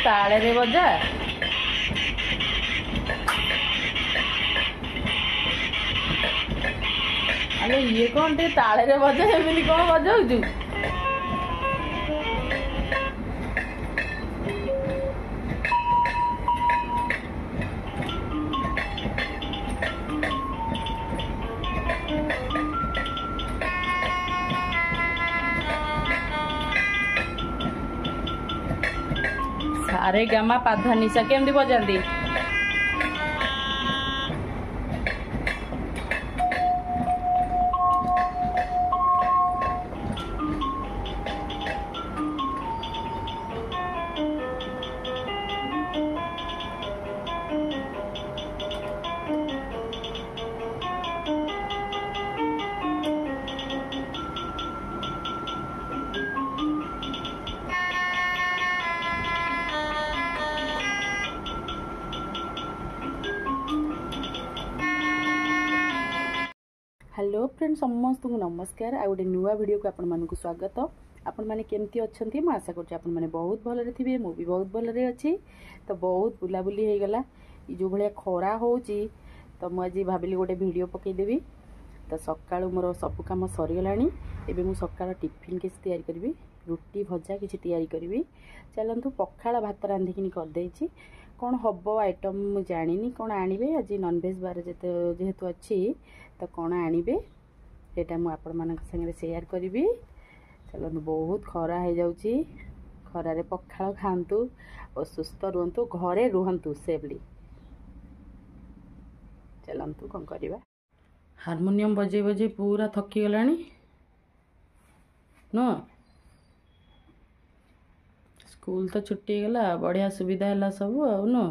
ताले रे बजा अरे ये कौन टे ताले रे बजा एमती कौन बजाऊ सारे गामा पाधा निशा केमती बजाती हेलो फ्रेंड समस्त को नमस्कार आ गोटे नुआ वीडियो को आपण मानक स्वागत। आपण माने केमती अच्छंती मैं आशा करछि आपण माने बहुत भलरे थिबे मु भी बहुत भलरे अछि। तो बहुत बुलाबुली हो गला जो भलिया खरा होउची तो मु आज भाबिली गोटे वीडियो पकई देबी। तो सकाळु मोर सब काम सरी गलानी एबे मु सकाळ टिफिन किछ तैयारी करबी रुटी भजा किछ तैयारी करबी। चलंतु पखाळा भात रांधिकिनी कर देछि कौन हम आइटम मु जानिनी कौन आनिबे आज नॉनवेज बार जेहेतु अच्छी तो कौन आनिबे सेटा मु आपण मानक संगे शेयर करिवि। चलंतु बहुत खरा हो जाउची खरारे पखाळ खांतु और सुस्थ रुहंतु घरे रुहंतु सेफली। चलंतु कौन करिबा हारमोनियम बजे बजे पूरा थकी गलानी नो स्कूल तो छुट्टी गला बढ़िया सुविधा है सब आउ नो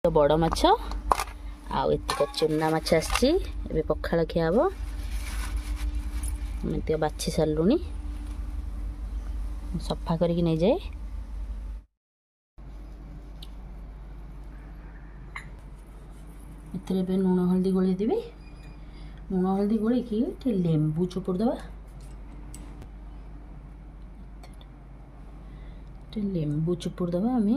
तो बड़ माछ आक चूना माछ आसी पखाड़ खिया हम एमती बाछि सारूनी सफा करके नहीं जाए। इतने लुण हल्दी गोली देवी लुण हल्दी गोली कि लेंबू चुपुड़ दबा लेंबू चुपुड़ दबा आम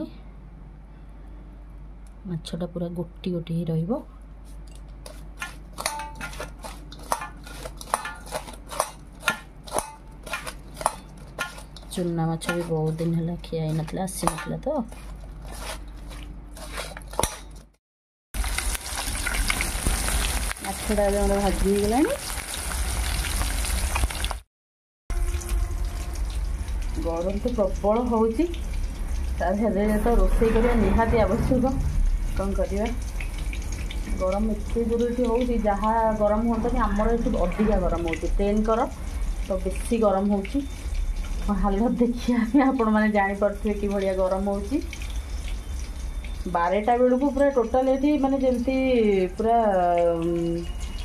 माछटा पूरा गोटी गोटी ही रहिबो। चूना माछ भी बहुत दिन है खिया नथला आसी नथला तो माछटा भाजी हो गलानी गरम तो प्रबल होउची तो रोषे करवा निहाती आवश्यक कौन करवा गरम एत दूर हो जहाँ गरम हमें आमर ये अधिका गरम हो ट्रेन कर तो बेसी गरम हो हालत देखिए आपण मैंने जापे कि भाया गरम हो 12टा बेलू पूरा टोटाल ये माने जमती पूरा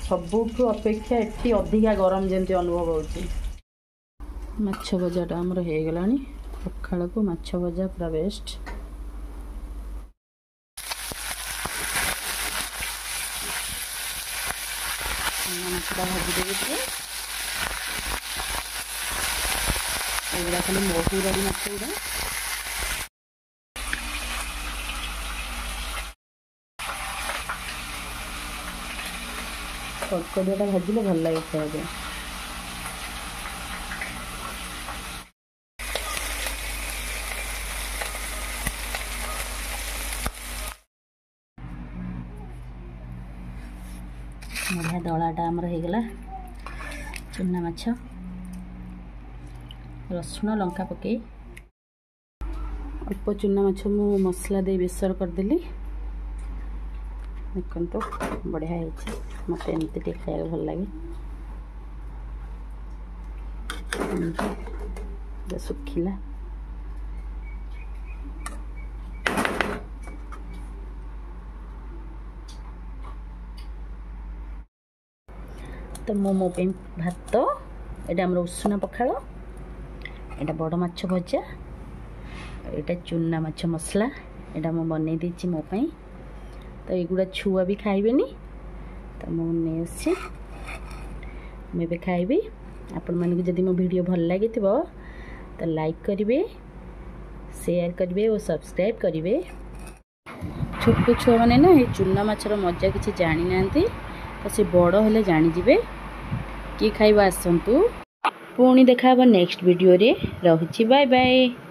सबुठ अपेक्षा ये अधिका गरम जमती अनुभव हो माछ भजाटा आमर हो गलानी पखाड़ को माछ भजा पूरा बेस्ट। माछटा भाजीदेवी एगुड़ा खाली महुराड़ी माछ गुड़ा कड़कड़ियाटा भाजिले भल लगे खाया बढ़िया दलाटा आमर हो गला चूना माछ रसुण लंका पकई अल्प चूना माछ मु मसला दे बेसर करदेली देखो तो बढ़िया है मत एमती खाया भल लगे सुखिला तो मो भात एटा हमर उषुना पखाड़ एटा बड़ माछ भजा एटा चूना माछ मसला एटा मो बनै देछि मो पई तो एगुड़ा छुआ भी खाइबेनी तो मुझे मुझे खाइबी आपण मानक जदि मो वीडियो भल लगी तो लाइक करेंगे शेयर करेंगे और सब्सक्राइब करेंगे छोट छुआ मैंने ना ये चूना माछर मजा किसी जानी ना तो सी बड़ हेले जानीजे किए खाइबा आसतु पुणी देखा नेक्स्ट वीडियो रे रही बाय बाय।